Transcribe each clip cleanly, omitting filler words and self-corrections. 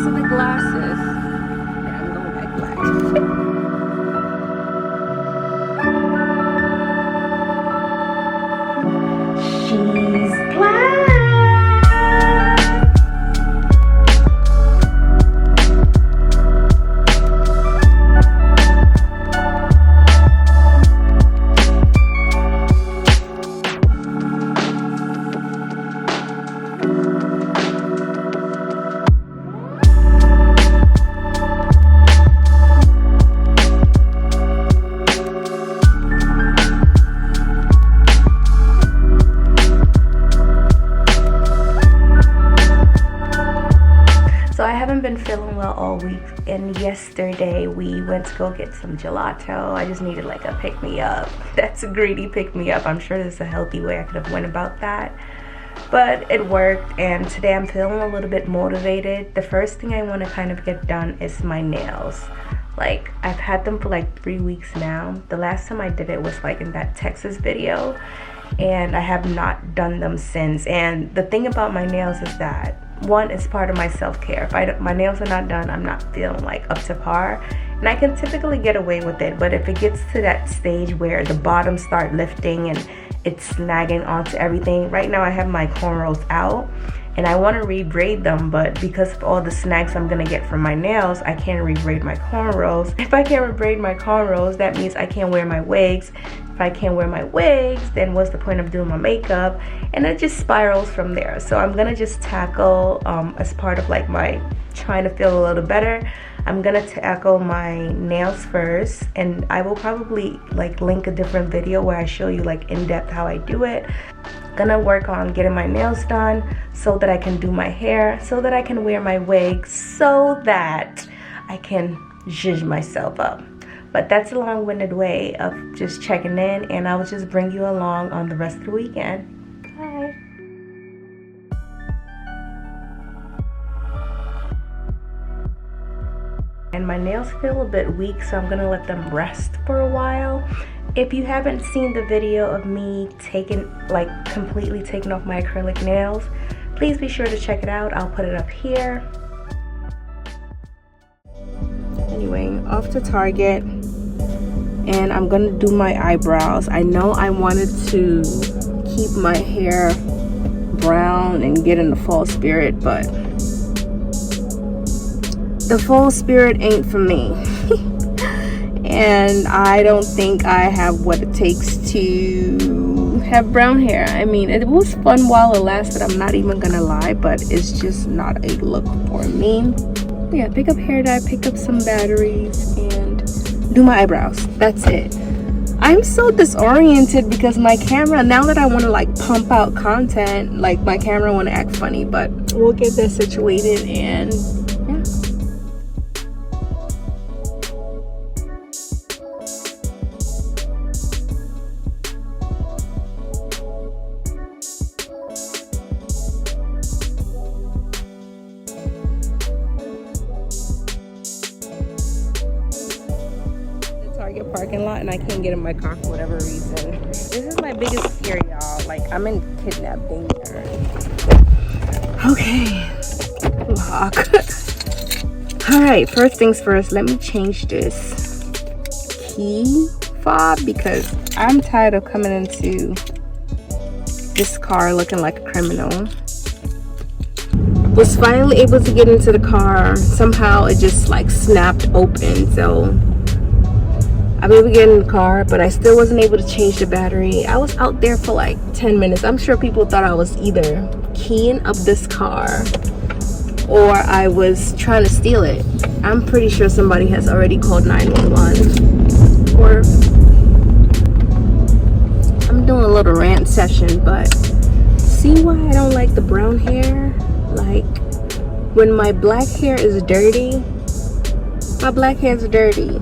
of the glasses. Yeah, I'm going back black. She's black. So I haven't been feeling well all week, and yesterday we went to go get some gelato. I just needed like a pick-me-up. That's a greedy pick-me-up. I'm sure there's a healthy way I could have went about that, but it worked, and today I'm feeling a little bit motivated. The first thing I want to kind of get done is my nails. Like, I've had them for like 3 weeks now. The last time I did it was like in that Texas video, and I have not done them since. And the thing about my nails is that, one, is part of my self-care. If my nails are not done, I'm not feeling like up to par, and I can typically get away with it. But if it gets to that stage where the bottoms start lifting and it's snagging onto everything, right now I have my cornrows out and I want to rebraid them, but because of all the snags I'm gonna get from my nails, I can't rebraid my cornrows. If I can't rebraid my cornrows, that means I can't wear my wigs. If I can't wear my wigs, then what's the point of doing my makeup? And it just spirals from there. So I'm gonna just tackle, as part of like my trying to feel a little better, I'm gonna tackle my nails first, and I will probably like link a different video where I show you like in depth how I do it. Gonna work on getting my nails done so that I can do my hair, so that I can wear my wig, so that I can zhuzh myself up. But that's a long-winded way of just checking in, and I will just bring you along on the rest of the weekend. Bye. And my nails feel a bit weak, so I'm gonna let them rest for a while. If you haven't seen the video of me completely taking off my acrylic nails, please be sure to check it out. I'll put it up here. Anyway, off to Target, and I'm gonna do my eyebrows. I know I wanted to keep my hair brown and get in the fall spirit, but the fall spirit ain't for me. And I don't think I have what it takes to have brown hair. I mean, it was fun while it lasted, I'm not even gonna lie, but it's just not a look for me. Yeah, pick up hair dye, pick up some batteries, and do my eyebrows. That's it. I'm so disoriented because my camera, now that I want to like pump out content, like my camera want to act funny, but we'll get that situated, and yeah. Target parking lot, and I can't get in my car for whatever reason. This is my biggest fear, y'all. Like, I'm in kidnap danger. Okay, lock. All right, first things first, let me change this key fob because I'm tired of coming into this car looking like a criminal. Was finally able to get into the car. Somehow it just like snapped open, so I was able to get in the car, but I still wasn't able to change the battery. I was out there for like 10 minutes. I'm sure people thought I was either keying up this car or I was trying to steal it. I'm pretty sure somebody has already called 911. Or I'm doing a little rant session, but see why I don't like the brown hair? Like, when my black hair is dirty, my black hair is dirty.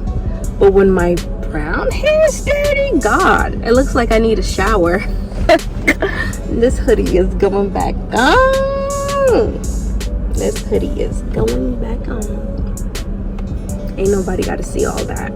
But when my brown hair is dirty, God, it looks like I need a shower. This hoodie is going back on. This hoodie is going back on. Ain't nobody got to see all that.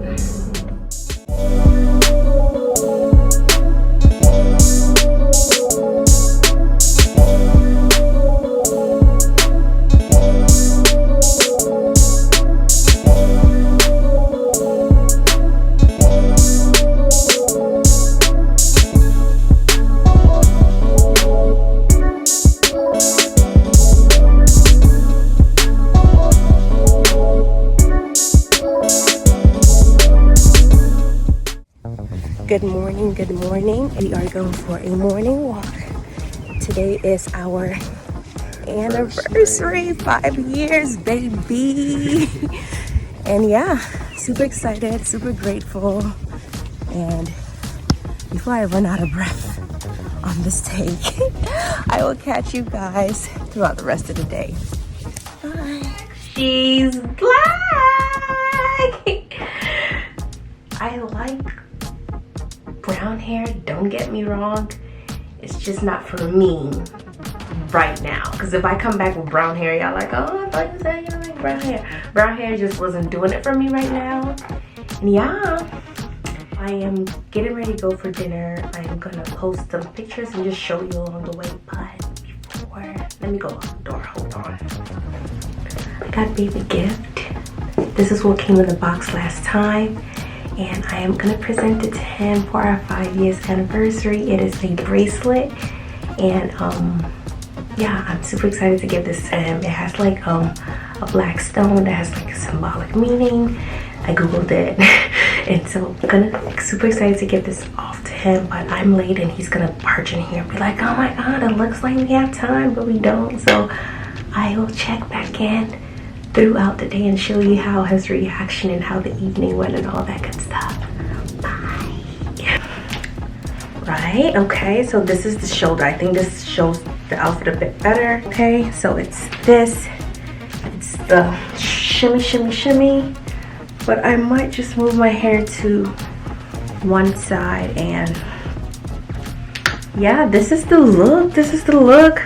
Good morning, good morning. We are going for a morning walk. Today is our anniversary, 5 years, baby. And yeah, super excited, super grateful. And before I run out of breath on this take, I will catch you guys throughout the rest of the day. Bye. She's black. I like brown hair, don't get me wrong. It's just not for me right now. Because if I come back with brown hair, y'all like, oh, I thought you said you like brown hair. Brown hair just wasn't doing it for me right now. And yeah, I am getting ready to go for dinner. I am gonna post some pictures and just show you along the way. But before, let me go out the door, hold on. I got baby gift. This is what came in the box last time. And I am gonna present it to him for our 5 years anniversary. It is a bracelet. And yeah, I'm super excited to give this to him. It has like a black stone that has like a symbolic meaning. I googled it. And so I'm super excited to give this off to him, but I'm late and he's gonna barge in here and be like, oh my God, it looks like we have time, but we don't. So I will check back in throughout the day and show you how his reaction and how the evening went and all that good stuff. Bye. Right, okay, so this is the shoulder. I think this shows the outfit a bit better. Okay, so it's this. It's the shimmy, shimmy, shimmy. But I might just move my hair to one side and yeah, this is the look. This is the look.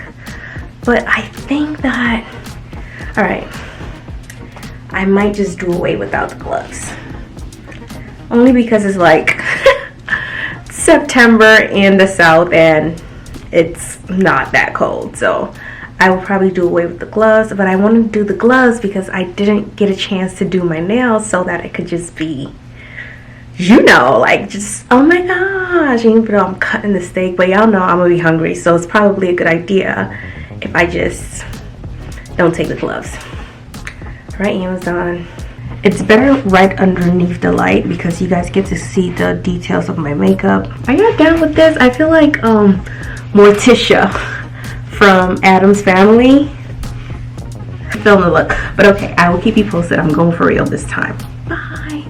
But I think that, all right, I might just do away without the gloves. Only because it's like September in the South and it's not that cold. So I will probably do away with the gloves, but I want to do the gloves because I didn't get a chance to do my nails so that it could just be, you know, like just, oh my gosh, even though I'm cutting the steak, but y'all know I'm gonna be hungry, so it's probably a good idea if I just don't take the gloves. Right, Amazon. It's better right underneath the light because you guys get to see the details of my makeup. Are y'all down with this? I feel like Morticia from Addams Family. Film the look. But okay, I will keep you posted. I'm going for real this time. Bye.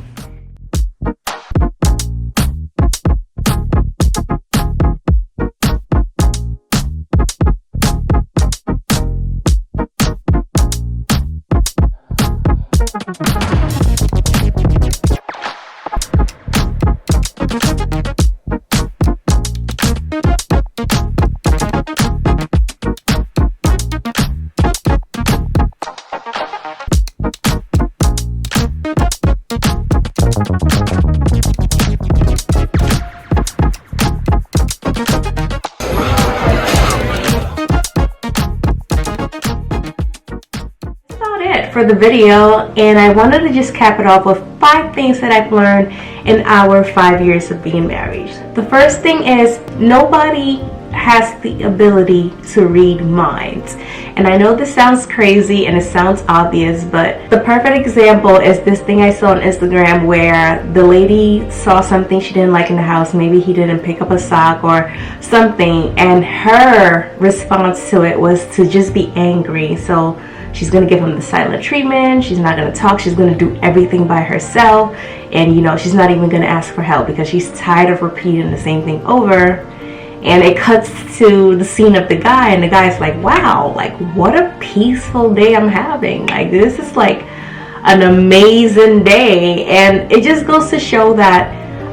For the video, and I wanted to just cap it off with 5 things that I've learned in our 5 years of being married. The first thing is nobody has the ability to read minds. And I know this sounds crazy and it sounds obvious, but the perfect example is this thing I saw on Instagram where the lady saw something she didn't like in the house. Maybe he didn't pick up a sock or something, and her response to it was to just be angry. So she's gonna give him the silent treatment. She's not gonna talk. She's gonna do everything by herself. And you know, she's not even gonna ask for help because she's tired of repeating the same thing over. And it cuts to the scene of the guy, and the guy's like, wow, like what a peaceful day I'm having. Like this is like an amazing day. And it just goes to show that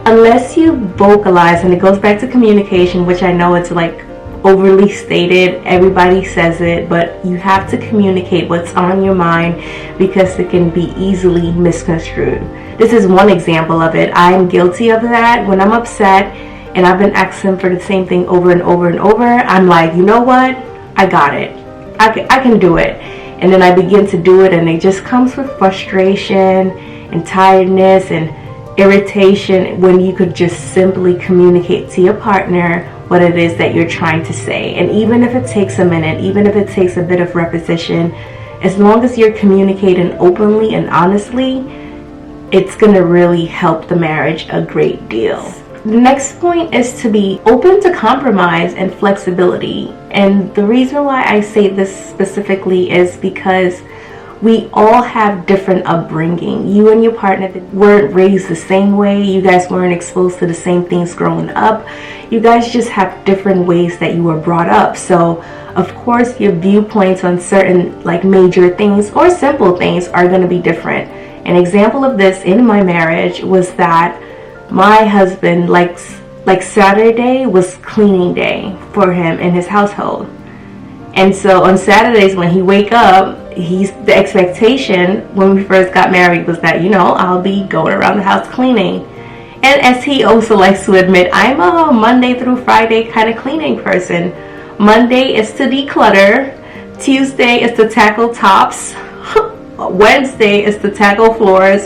unless you vocalize, and it goes back to communication, which I know it's like overly stated, everybody says it, but you have to communicate what's on your mind because it can be easily misconstrued. This is one example of it. I'm guilty of that. When I'm upset and I've been asking for the same thing over and over and over, I'm like, you know what, I got it, I can do it. And then I begin to do it, and it just comes with frustration and tiredness and irritation when you could just simply communicate to your partner what it is that you're trying to say. And even if it takes a minute, even if it takes a bit of repetition, as long as you're communicating openly and honestly, it's gonna really help the marriage a great deal. The next point is to be open to compromise and flexibility. And the reason why I say this specifically is because we all have different upbringing. You and your partner weren't raised the same way. You guys weren't exposed to the same things growing up. You guys just have different ways that you were brought up. So of course your viewpoints on certain like major things or simple things are going to be different. An example of this in my marriage was that my husband likes Saturday was cleaning day for him in his household. And so on Saturdays when he wake up, the expectation when we first got married was that, you know, I'll be going around the house cleaning. And as he also likes to admit, I'm a Monday through Friday kind of cleaning person. Monday is to declutter, Tuesday is to tackle tops, Wednesday is to tackle floors,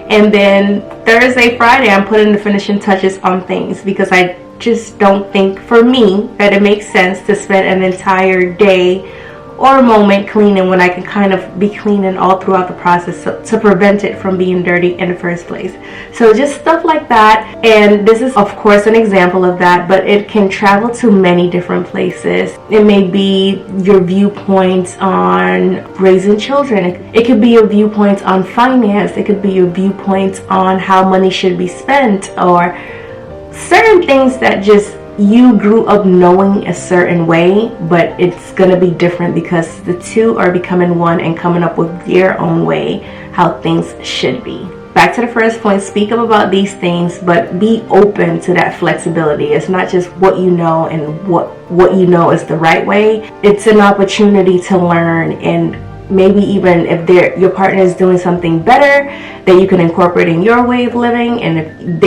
and then Thursday, Friday I'm putting the finishing touches on things, because I just don't think, for me, that it makes sense to spend an entire day or a moment cleaning when I can kind of be cleaning all throughout the process to prevent it from being dirty in the first place. So just stuff like that. And this is of course an example of that, but it can travel to many different places. It may be your viewpoints on raising children. It could be your viewpoints on finance. It could be your viewpoints on how money should be spent, or certain things that just you grew up knowing a certain way, but it's gonna be different because the two are becoming one and coming up with their own way how things should be. Back to the first point, speak up about these things, but be open to that flexibility. It's not just what you know and what you know is the right way. It's an opportunity to learn, and maybe even if your partner is doing something better that you can incorporate in your way of living, and if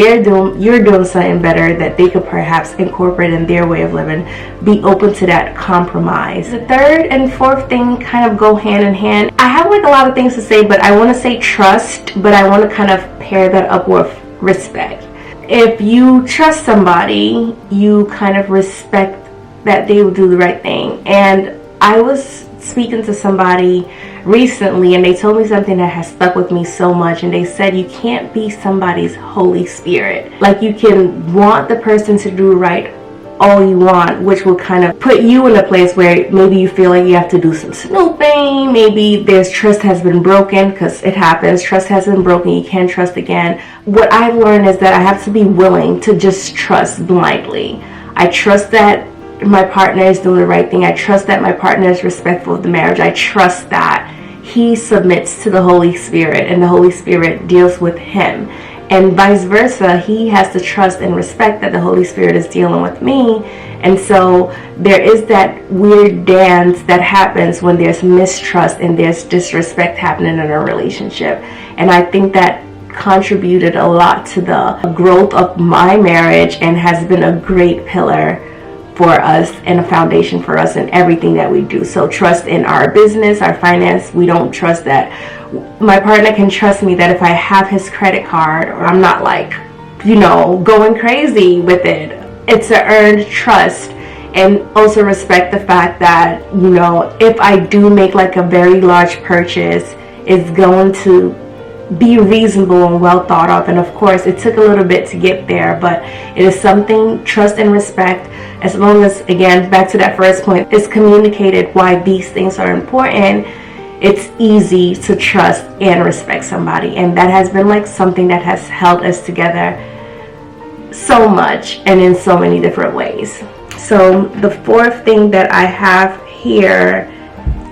you're doing something better that they could perhaps incorporate in their way of living, be open to that compromise. The third and fourth thing kind of go hand in hand. I have like a lot of things to say, but I want to say trust, but I want to kind of pair that up with respect. If you trust somebody, you kind of respect that they will do the right thing. And I was speaking to somebody recently, and they told me something that has stuck with me so much, and they said you can't be somebody's Holy Spirit. Like, you can want the person to do right all you want, which will kind of put you in a place where maybe you feel like you have to do some snooping. Maybe there's trust has been broken, because it happens. Trust has been broken. You can't trust again. What I've learned is that I have to be willing to just trust blindly. I trust that my partner is doing the right thing. I trust that my partner is respectful of the marriage. I trust that he submits to the Holy Spirit and the Holy Spirit deals with him. And vice versa, he has to trust and respect that the Holy Spirit is dealing with me. And so there is that weird dance that happens when there's mistrust and there's disrespect happening in a relationship. And I think that contributed a lot to the growth of my marriage and has been a great pillar for us and a foundation for us in everything that we do. So trust in our business, our finance. We don't trust that my partner can trust me that if I have his credit card, or I'm not like, you know, going crazy with it. It's an earned trust. And also respect the fact that, you know, if I do make like a very large purchase, it's going to be reasonable and well thought of. And of course it took a little bit to get there, but it is something, trust and respect, as long as, again, back to that first point, it's communicated why these things are important. It's easy to trust and respect somebody, and that has been like something that has held us together so much and in so many different ways. So the fourth thing that I have here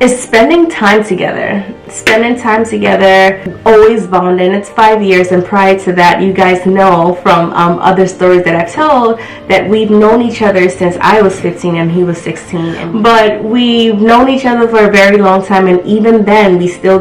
is spending time together. Spending time together, always bonding. It's 5 years, and prior to that, you guys know from other stories that I've told that we've known each other since I was 15 and he was 16. But we've known each other for a very long time, and even then,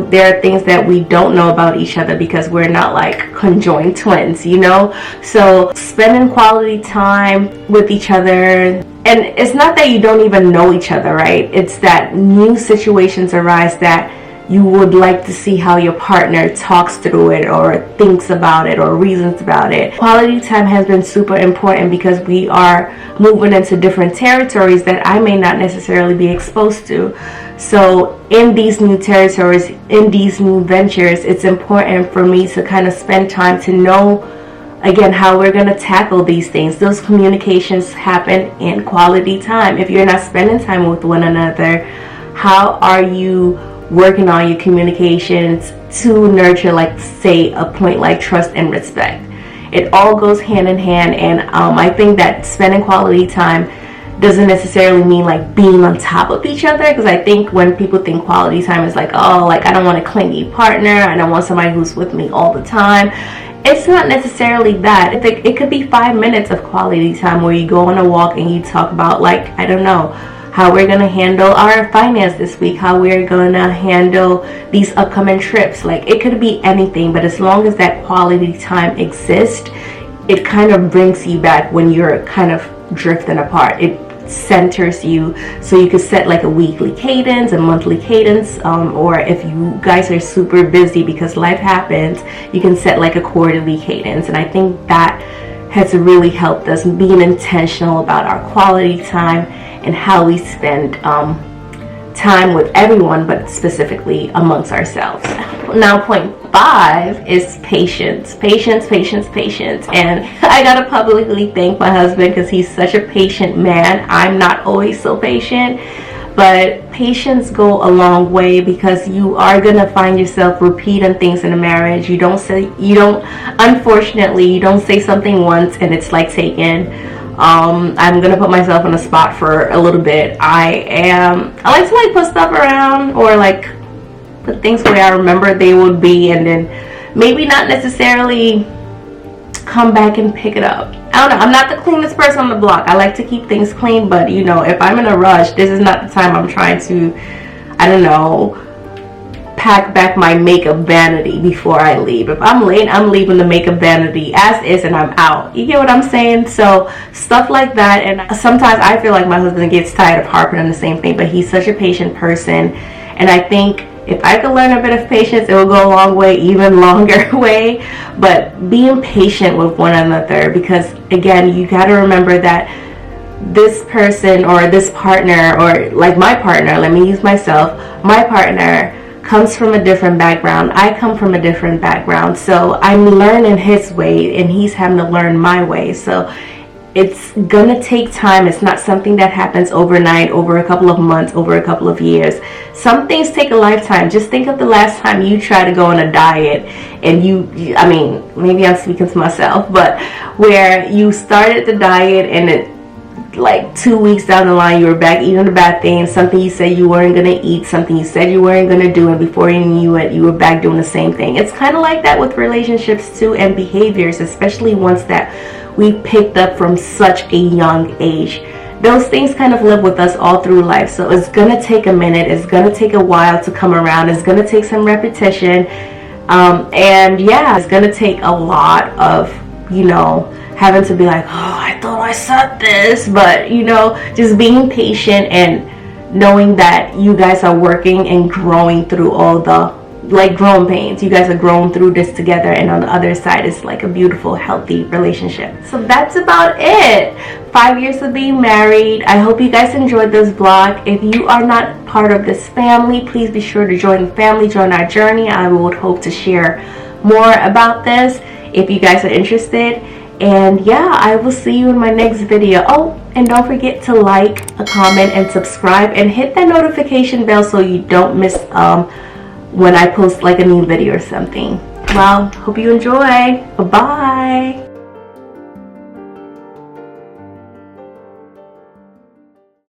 there are things that we don't know about each other because we're not like conjoined twins, you know? So spending quality time with each other. And it's not that you don't even know each other, right? It's that new situations arise that you would like to see how your partner talks through it or thinks about it or reasons about it. Quality time has been super important because we are moving into different territories that I may not necessarily be exposed to. So in these new territories, in these new ventures, it's important for me to kind of spend time to know again, how we're going to tackle these things. Those communications happen in quality time. If you're not spending time with one another, how are you working on your communications to nurture, like, say, a point like trust and respect? It all goes hand in hand. And I think that spending quality time doesn't necessarily mean like being on top of each other, because I think when people think quality time is like, oh, like, I don't want a clingy partner, I don't want somebody who's with me all the time. It's not necessarily that. It could be 5 minutes of quality time where you go on a walk and you talk about, like, I don't know, how we're going to handle our finance this week, how we're going to handle these upcoming trips. Like, it could be anything, but as long as that quality time exists, it kind of brings you back when you're kind of drifting apart. It centers you, so you could set like a weekly cadence, a monthly cadence, or if you guys are super busy because life happens, you can set like a quarterly cadence. And I think that has really helped us being intentional about our quality time and how we spend time with everyone, but specifically amongst ourselves. Now, point 5 is patience. Patience. And I gotta publicly thank my husband, because he's such a patient man. I'm not always so patient, but patience go a long way, because you are gonna find yourself repeating things in a marriage. Unfortunately, you don't say something once and it's like taken. I'm gonna put myself on the spot for a little bit. I like to like put stuff around, or like put things where I remember they would be, and then maybe not necessarily come back and pick it up. I don't know, I'm not the cleanest person on the block. I like to keep things clean, but you know, if I'm in a rush, this is not the time I'm trying to, I don't know, pack back my makeup vanity before I leave. If I'm late, I'm leaving the makeup vanity as is and I'm out. You get what I'm saying? So stuff like that. And sometimes I feel like my husband gets tired of harping on the same thing, but he's such a patient person. And I think if I could learn a bit of patience, it will go a long way, even longer way. But being patient with one another, because again, you got to remember that this person or this partner, or like my partner, let me use myself, my partner comes from a different background. I come from a different background. So I'm learning his way and he's having to learn my way. So it's gonna take time. It's not something that happens overnight, over a couple of months, over a couple of years. Some things take a lifetime. Just think of the last time you tried to go on a diet and I mean, maybe I'm speaking to myself, but where you started the diet and it, like 2 weeks down the line, you were back eating the bad things, something you said you weren't going to eat, something you said you weren't going to do, and before you knew it, you were back doing the same thing. It's kind of like that with relationships too, and behaviors, especially ones that we picked up from such a young age. Those things kind of live with us all through life. So it's going to take a minute, it's going to take a while to come around, it's going to take some repetition, and yeah, it's going to take a lot of, you know, having to be like, oh, I thought I said this, but you know, just being patient and knowing that you guys are working and growing through all the like growing pains. You guys are growing through this together, and on the other side is like a beautiful, healthy relationship. So that's about it. 5 years of being married. I hope you guys enjoyed this vlog. If you are not part of this family, please be sure to join the family, join our journey. I would hope to share more about this if you guys are interested. And yeah, I will see you in my next video. Oh, and don't forget to like, comment, and subscribe, and hit that notification bell so you don't miss when I post like a new video or something. Well, hope you enjoy. Bye-bye.